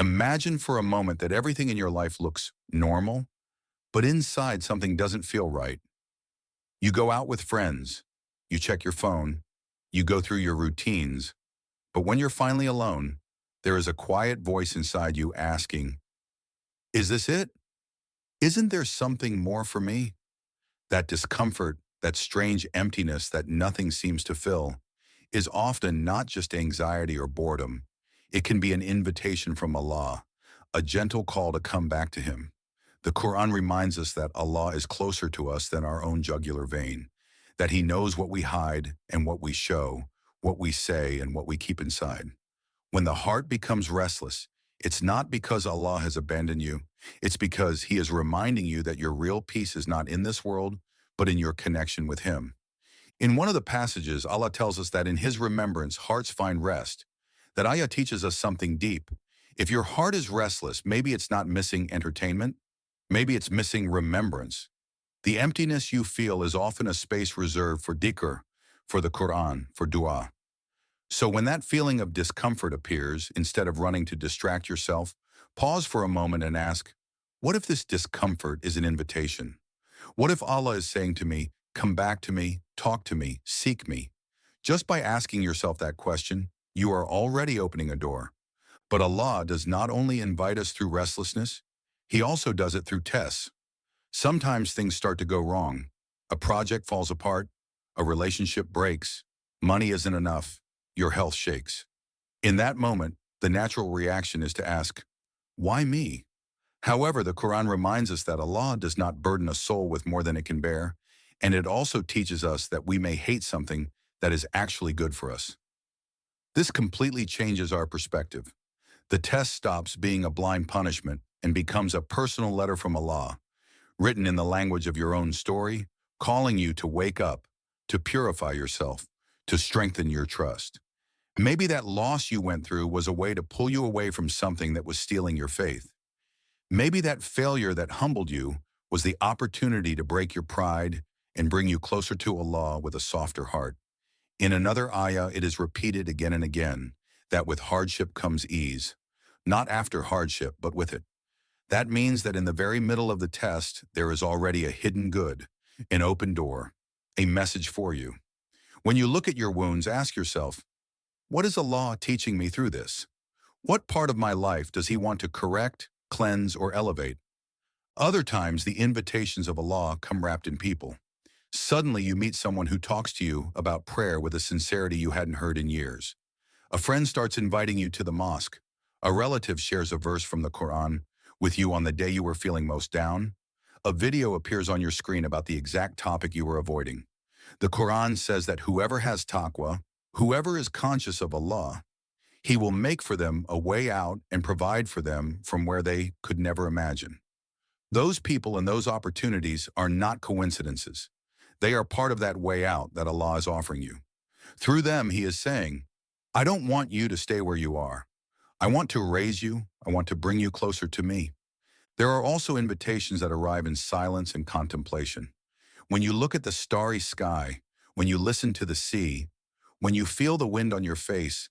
Imagine for a moment that everything in your life looks normal, but inside something doesn't feel right. You go out with friends, you check your phone, you go through your routines, but when you're finally alone, there is a quiet voice inside you asking, is this it? Isn't there something more for me? That discomfort, that strange emptiness that nothing seems to fill, is often not just anxiety or boredom. It can be an invitation from Allah, a gentle call to come back to Him. The Quran reminds us that Allah is closer to us than our own jugular vein, that He knows what we hide and what we show, what we say and what we keep inside. When the heart becomes restless, it's not because Allah has abandoned you. It's because He is reminding you that your real peace is not in this world, but in your connection with Him. In one of the passages, Allah tells us that in His remembrance, hearts find rest. That ayah teaches us something deep. If your heart is restless, maybe it's not missing entertainment. Maybe it's missing remembrance. The emptiness you feel is often a space reserved for dhikr, for the Quran, for dua. So when that feeling of discomfort appears, instead of running to distract yourself, pause for a moment and ask, what if this discomfort is an invitation? What if Allah is saying to me, come back to me, talk to me, seek me? Just by asking yourself that question, you are already opening a door. But Allah does not only invite us through restlessness, He also does it through tests. Sometimes things start to go wrong. A project falls apart, a relationship breaks, money isn't enough, your health shakes. In that moment, the natural reaction is to ask, why me? However, the Quran reminds us that Allah does not burden a soul with more than it can bear, and it also teaches us that we may hate something that is actually good for us. This completely changes our perspective. The test stops being a blind punishment and becomes a personal letter from Allah, written in the language of your own story, calling you to wake up, to purify yourself, to strengthen your trust. Maybe that loss you went through was a way to pull you away from something that was stealing your faith. Maybe that failure that humbled you was the opportunity to break your pride and bring you closer to Allah with a softer heart. In another ayah, it is repeated again and again that with hardship comes ease, not after hardship, but with it. That means that in the very middle of the test, there is already a hidden good, an open door, a message for you. When you look at your wounds, ask yourself, what is Allah teaching me through this? What part of my life does He want to correct, cleanse, or elevate? Other times, the invitations of Allah come wrapped in people. Suddenly, you meet someone who talks to you about prayer with a sincerity you hadn't heard in years. A friend starts inviting you to the mosque. A relative shares a verse from the Quran with you on the day you were feeling most down. A video appears on your screen about the exact topic you were avoiding. The Quran says that whoever has taqwa, whoever is conscious of Allah, He will make for them a way out and provide for them from where they could never imagine. Those people and those opportunities are not coincidences. They are part of that way out that Allah is offering you. Through them, He is saying, I don't want you to stay where you are. I want to raise you. I want to bring you closer to me. There are also invitations that arrive in silence and contemplation. When you look at the starry sky, when you listen to the sea, when you feel the wind on your face,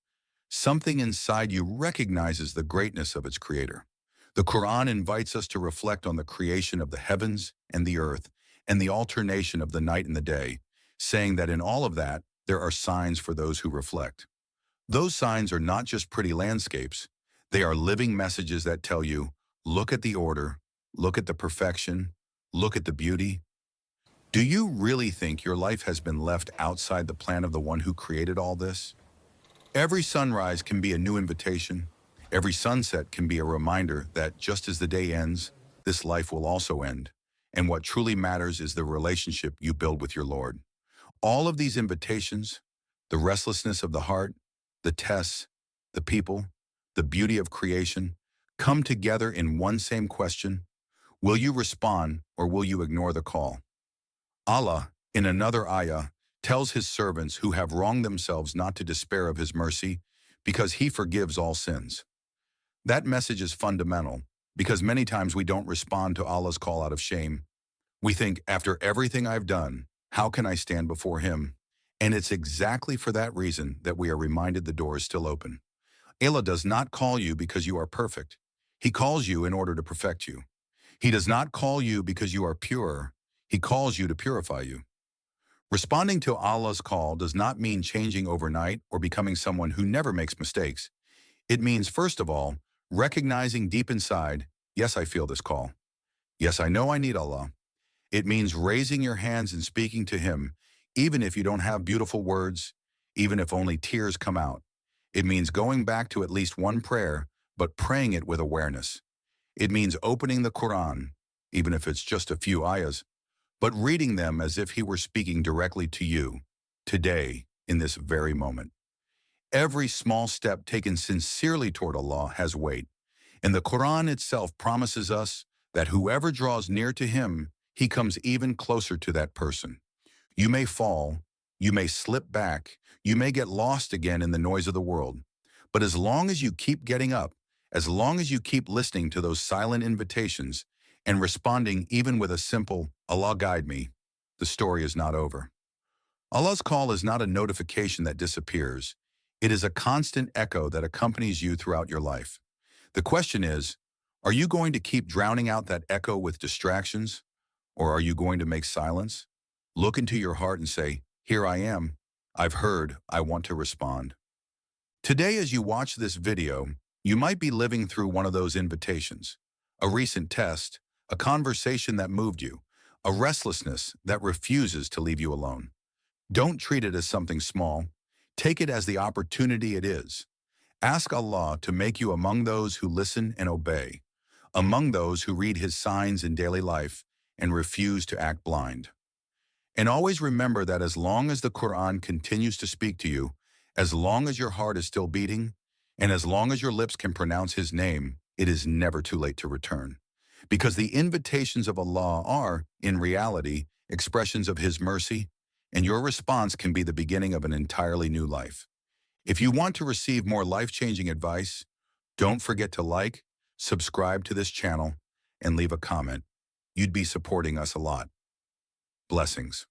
something inside you recognizes the greatness of its creator. The Quran invites us to reflect on the creation of the heavens and the earth and the alternation of the night and the day, saying that in all of that, there are signs for those who reflect. Those signs are not just pretty landscapes. They are living messages that tell you, look at the order, look at the perfection, look at the beauty. Do you really think your life has been left outside the plan of the one who created all this? Every sunrise can be a new invitation. Every sunset can be a reminder that just as the day ends, this life will also end. And what truly matters is the relationship you build with your Lord. All of these invitations, the restlessness of the heart, the tests, the people, the beauty of creation, come together in one same question. Will you respond or will you ignore the call? Allah, in another ayah, tells His servants who have wronged themselves not to despair of His mercy because He forgives all sins. That message is fundamental because many times we don't respond to Allah's call out of shame. We think, after everything I've done, how can I stand before Him? And it's exactly for that reason that we are reminded the door is still open. Allah does not call you because you are perfect. He calls you in order to perfect you. He does not call you because you are pure. He calls you to purify you. Responding to Allah's call does not mean changing overnight or becoming someone who never makes mistakes. It means, first of all, recognizing deep inside, yes, I feel this call. Yes, I know I need Allah. It means raising your hands and speaking to Him, even if you don't have beautiful words, even if only tears come out. It means going back to at least one prayer, but praying it with awareness. It means opening the Quran, even if it's just a few ayahs, but reading them as if He were speaking directly to you, today, in this very moment. Every small step taken sincerely toward Allah has weight, and the Quran itself promises us that whoever draws near to Him, He comes even closer to that person. You may fall, you may slip back, you may get lost again in the noise of the world, but as long as you keep getting up, as long as you keep listening to those silent invitations and responding even with a simple, Allah guide me, the story is not over. Allah's call is not a notification that disappears. It is a constant echo that accompanies you throughout your life. The question is, are you going to keep drowning out that echo with distractions, or are you going to make silence? Look into your heart and say, here I am. I've heard. I want to respond. Today, as you watch this video, you might be living through one of those invitations, a recent test, a conversation that moved you, a restlessness that refuses to leave you alone. Don't treat it as something small. Take it as the opportunity it is. Ask Allah to make you among those who listen and obey, among those who read His signs in daily life and refuse to act blind. And always remember that as long as the Quran continues to speak to you, as long as your heart is still beating, and as long as your lips can pronounce His name, it is never too late to return. Because the invitations of Allah are, in reality, expressions of His mercy, and your response can be the beginning of an entirely new life. If you want to receive more life-changing advice, don't forget to like, subscribe to this channel, and leave a comment. You'd be supporting us a lot. Blessings.